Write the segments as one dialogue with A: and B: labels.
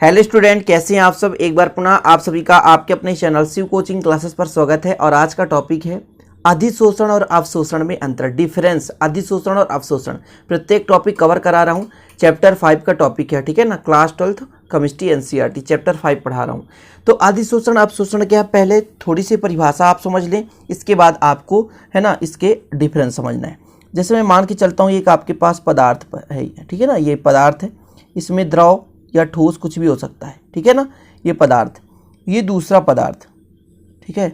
A: Hello student, कैसे हैं आप सब। एक बार पुनः आप सभी का आपके अपने चैनल शिव कोचिंग क्लासेस पर स्वागत है। और आज का टॉपिक है अधिशोषण और अवशोषण में अंतर, डिफरेंस। अधिशोषण और अवशोषण प्रत्येक टॉपिक कवर करा रहा हूँ। चैप्टर 5 का टॉपिक है, ठीक है ना। क्लास 12 केमिस्ट्री एनसीईआरटी चैप्टर 5 पढ़ा रहा हूँ। तो अधिशोषण अवशोषण क्या है, पहले थोड़ी सी परिभाषा आप समझ लें, इसके बाद आपको है ना इसके डिफरेंस समझना है। जैसे मैं मान के चलता हूँ एक आपके पास पदार्थ है, ठीक है ना। ये पदार्थ है, इसमें द्रव या ठोस कुछ भी हो सकता है, ठीक है ना। ये पदार्थ, ये दूसरा पदार्थ, ठीक है।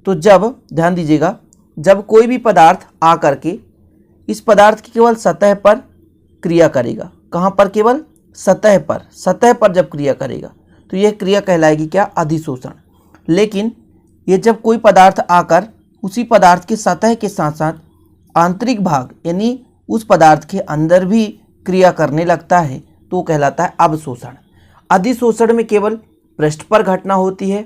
A: तो जब ध्यान दीजिएगा, जब कोई भी पदार्थ आ करके इस पदार्थ की केवल सतह पर क्रिया करेगा, कहाँ पर, केवल सतह पर, सतह पर जब क्रिया करेगा तो यह क्रिया कहलाएगी क्या, अधिशोषण। लेकिन ये जब कोई पदार्थ आकर उसी पदार्थ की सतह के साथ साथ आंतरिक भाग यानी उस पदार्थ के अंदर भी क्रिया करने लगता है तो कहलाता है अवशोषण। अधिशोषण में केवल पृष्ठ पर घटना होती है,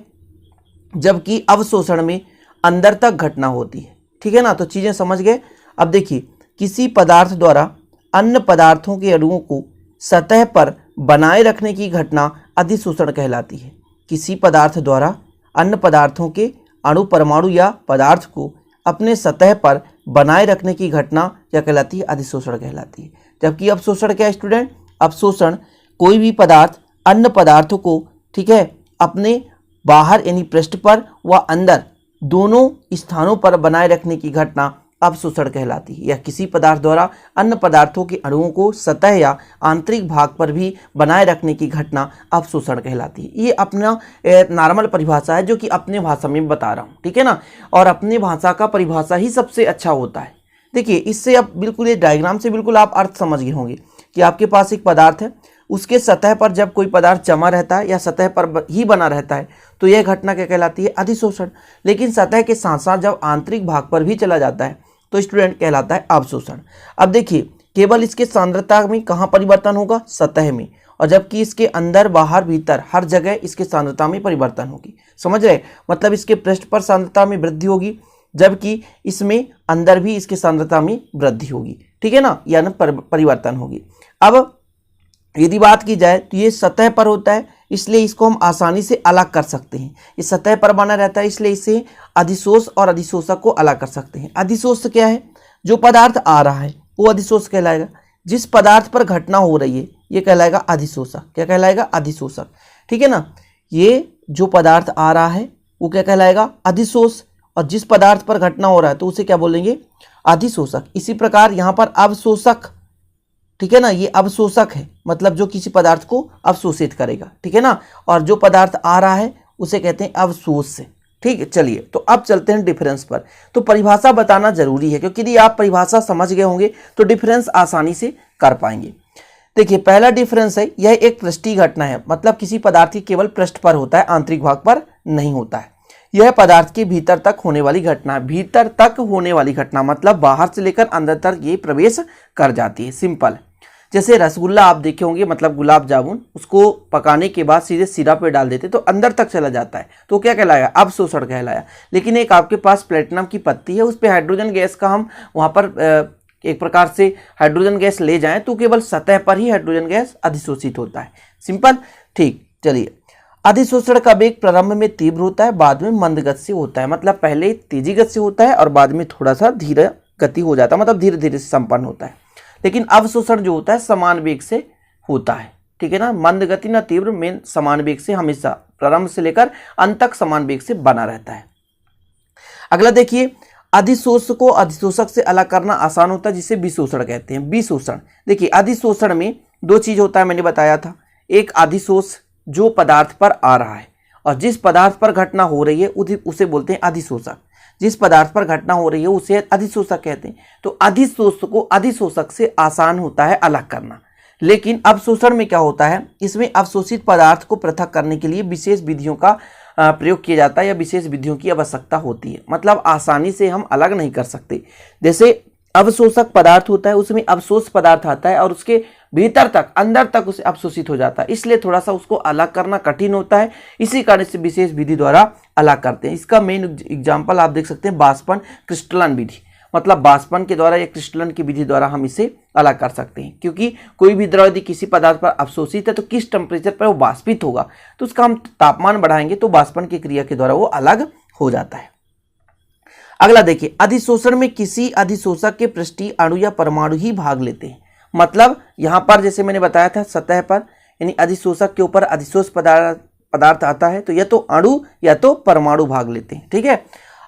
A: जबकि अवशोषण में अंदर तक घटना होती है, ठीक है ना। तो चीज़ें समझ गए। अब देखिए, किसी पदार्थ द्वारा अन्य पदार्थों के अणुओं को सतह पर बनाए रखने की घटना अधिशोषण कहलाती है। किसी पदार्थ द्वारा अन्य पदार्थों के अणु, परमाणु या पदार्थ को अपने सतह पर बनाए रखने की घटना क्या कहलाती है, अधिशोषण कहलाती है। जबकि अवशोषण क्या है स्टूडेंट, अवशोषण कोई भी पदार्थ अन्य पदार्थों को, ठीक है, अपने बाहर यानी पृष्ठ पर व अंदर दोनों स्थानों पर बनाए रखने की घटना अवशोषण कहलाती है। या किसी पदार्थ द्वारा अन्य पदार्थों के अणुओं को सतह या आंतरिक भाग पर भी बनाए रखने की घटना अवशोषण कहलाती है। ये अपना नॉर्मल परिभाषा है जो कि अपने भाषा में बता रहा हूँ, ठीक है ना। और अपने भाषा का परिभाषा ही सबसे अच्छा होता है। देखिए, इससे अब बिल्कुल ये डायग्राम से बिल्कुल आप अर्थ समझ गए होंगे कि आपके पास एक पदार्थ है, उसके सतह पर जब कोई पदार्थ जमा रहता है या सतह पर ही बना रहता है तो यह घटना क्या कहलाती है, अधिशोषण। लेकिन सतह के साथ साथ जब आंतरिक भाग पर भी चला जाता है तो स्टूडेंट कहलाता है अवशोषण। अब देखिए, केवल इसके सांद्रता में कहाँ परिवर्तन होगा, सतह में, और जबकि इसके अंदर, बाहर, भीतर हर जगह इसके सांद्रता में परिवर्तन होगी। समझ रहे, मतलब इसके पृष्ठ पर सांद्रता में वृद्धि होगी, जबकि इसमें अंदर भी इसके सांद्रता में वृद्धि होगी, ठीक है ना, यानी परिवर्तन होगी। अब यदि बात की जाए तो ये सतह पर होता है, इसलिए इसको हम आसानी से अलग कर सकते हैं। ये सतह पर बना रहता है, इसलिए इसे अधिशोष और अधिशोषक को अलग कर सकते हैं। अधिशोष क्या है, जो पदार्थ आ रहा है वो अधिशोष कहलाएगा। जिस पदार्थ पर घटना हो रही है ये कहलाएगा अधिशोषक। क्या कहलाएगा, अधिशोषक, ठीक है ना। ये जो पदार्थ आ रहा है वो क्या कहलाएगा, अधिशोष। और जिस पदार्थ पर घटना हो रहा है तो उसे क्या बोलेंगे, अधिशोषक। इसी प्रकार यहाँ पर अवशोषक, ठीक है ना, ये अवशोषक है, मतलब जो किसी पदार्थ को अवशोषित करेगा, ठीक है ना। और जो पदार्थ आ रहा है उसे कहते हैं अवशोष। ठीक है, चलिए तो अब चलते हैं डिफरेंस पर। तो परिभाषा बताना जरूरी है, क्योंकि यदि आप परिभाषा समझ गए होंगे तो डिफरेंस आसानी से कर पाएंगे। देखिए, पहला डिफरेंस है, यह एक पृष्ठीय घटना है, मतलब किसी पदार्थ की केवल पृष्ठ पर होता है, आंतरिक भाग पर नहीं होता है। यह पदार्थ के भीतर तक होने वाली घटना है। भीतर तक होने वाली घटना मतलब बाहर से लेकर अंदर तक ये प्रवेश कर जाती है। सिंपल, जैसे रसगुल्ला आप देखे होंगे, मतलब गुलाब जामुन, उसको पकाने के बाद सीधे सिरा पे डाल देते तो अंदर तक चला जाता है, तो क्या कहलाया, अवशोषण कहलाया। लेकिन एक आपके पास प्लेटिनम की पत्ती है, उस पर हाइड्रोजन गैस का हम वहाँ पर एक प्रकार से हाइड्रोजन गैस ले जाएं तो केवल सतह पर ही हाइड्रोजन गैस अधिशोषित होता है। सिंपल, ठीक। चलिए, अधिशोषण का वेग प्रारंभ में तीव्र होता है, बाद में मंद गति से होता है। मतलब पहले तेजी गति से होता है और बाद में थोड़ा सा धीरे गति हो जाता है, मतलब धीरे धीरे संपन्न होता है। लेकिन अवशोषण जो होता है समान वेग से होता है, ठीक है ना। मंद गति ना तीव्र, में समान वेग से, हमेशा प्रारंभ से लेकर अंत तक समान वेग से बना रहता है। अगला देखिए, अधिशोष को अधिशोषक से अलग करना आसान होता है, जिसे विशोषण कहते हैं। विशोषण, देखिए अधिशोषण में दो चीज होता है, मैंने बताया था। एक अधिशोष जो पदार्थ पर आ रहा है, और जिस पदार्थ पर घटना हो रही है उसे बोलते हैं अधिशोषक। जिस पदार्थ पर घटना हो रही है उसे अधिशोषक कहते हैं। तो अधिशोष को अधिशोषक से आसान होता है अलग करना। लेकिन अवशोषण में क्या होता है, इसमें अवशोषित पदार्थ को पृथक करने के लिए विशेष विधियों का प्रयोग किया जाता है, या विशेष विधियों की आवश्यकता होती है। मतलब आसानी से हम अलग नहीं कर सकते। जैसे अवशोषक पदार्थ होता है, उसमें अवशोष पदार्थ आता है और उसके भीतर तक, अंदर तक उसे अवशोषित हो जाता है, इसलिए थोड़ा सा उसको अलग करना कठिन होता है। इसी कारण से विशेष विधि द्वारा अलग करते हैं। इसका मेन एग्जाम्पल आप देख सकते हैं, वाष्पन क्रिस्टलन विधि। मतलब वाष्पन के द्वारा या क्रिस्टलन की विधि द्वारा हम इसे अलग कर सकते हैं, क्योंकि कोई भी द्रव यदि किसी पदार्थ पर अवशोषित है तो किस टेम्परेचर पर वो वाष्पित होगा, तो उसका हम तापमान बढ़ाएंगे तो वाष्पन की क्रिया के द्वारा वो अलग हो जाता है। अगला देखिए, अधिशोषण में किसी अधिशोषक के पृष्ठीय अणु या परमाणु ही भाग लेते हैं। मतलब यहां पर जैसे मैंने बताया था सतह पर यानी अधिशोषक के ऊपर अधिशोष पदार्थ आता है तो या तो अणु या तो परमाणु भाग लेते हैं। ठीक है,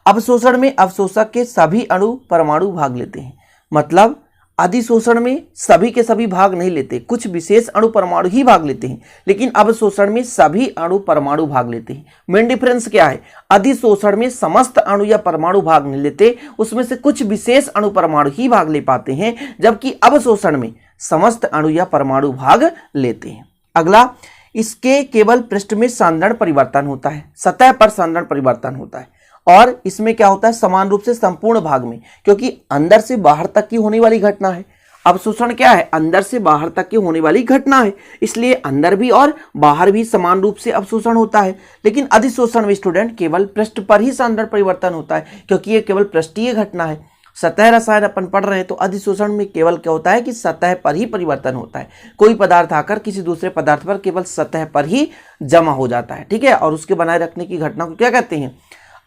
A: अवशोषण में अवशोषक के सभी अणु परमाणु भाग लेते हैं। मतलब अधिशोषण में सभी के सभी भाग नहीं लेते, कुछ विशेष अणु परमाणु ही भाग लेते हैं, लेकिन अवशोषण में सभी अणु परमाणु भाग लेते हैं। मेन डिफरेंस क्या है, अधिशोषण में समस्त अणु या परमाणु भाग नहीं लेते, उसमें से कुछ विशेष अणु परमाणु ही भाग ले पाते हैं, जबकि अवशोषण में समस्त अणु या परमाणु भाग लेते हैं। अगला, इसके केवल पृष्ठ में सांद्रण परिवर्तन होता है, सतह पर सांद्रण परिवर्तन होता है, और इसमें क्या होता है समान रूप से संपूर्ण भाग में, क्योंकि अंदर से बाहर तक की होने वाली घटना है। अवशोषण क्या है, अंदर से बाहर तक की होने वाली घटना है, इसलिए अंदर भी और बाहर भी समान रूप से अवशोषण होता है। लेकिन अधिशोषण में स्टूडेंट केवल पृष्ठ पर ही सांद्रण परिवर्तन होता है, क्योंकि ये केवल पृष्ठीय घटना है। सतह रसायन अपन पढ़ रहे हैं तो अधिशोषण में केवल क्या होता है कि सतह पर ही परिवर्तन होता है, कोई पदार्थ आकर किसी दूसरे पदार्थ पर केवल सतह पर ही जमा हो जाता है। ठीक है, और उसके बनाए रखने की घटना को क्या कहते हैं,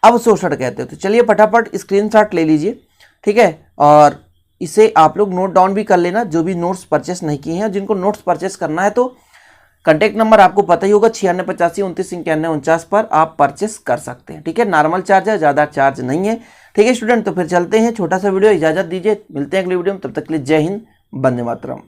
A: अवशोषण कहते हैं। तो चलिए फटाफट स्क्रीनशॉट ले लीजिए। ठीक है, और इसे आप लोग नोट डाउन भी कर लेना, जो भी नोट्स परचेस नहीं किए हैं। जिनको नोट्स परचेस करना है तो कॉन्टैक्ट नंबर आपको पता ही होगा 9685299149 पर आप परचेस कर सकते हैं। ठीक है, नॉर्मल चार्ज है, ज़्यादा चार्ज नहीं है। ठीक है स्टूडेंट, तो फिर चलते हैं, छोटा सा वीडियो, इजाज़त दीजिए, मिलते हैं अगले वीडियो में, तब तक के लिए जय हिंद, वंदे मातरम।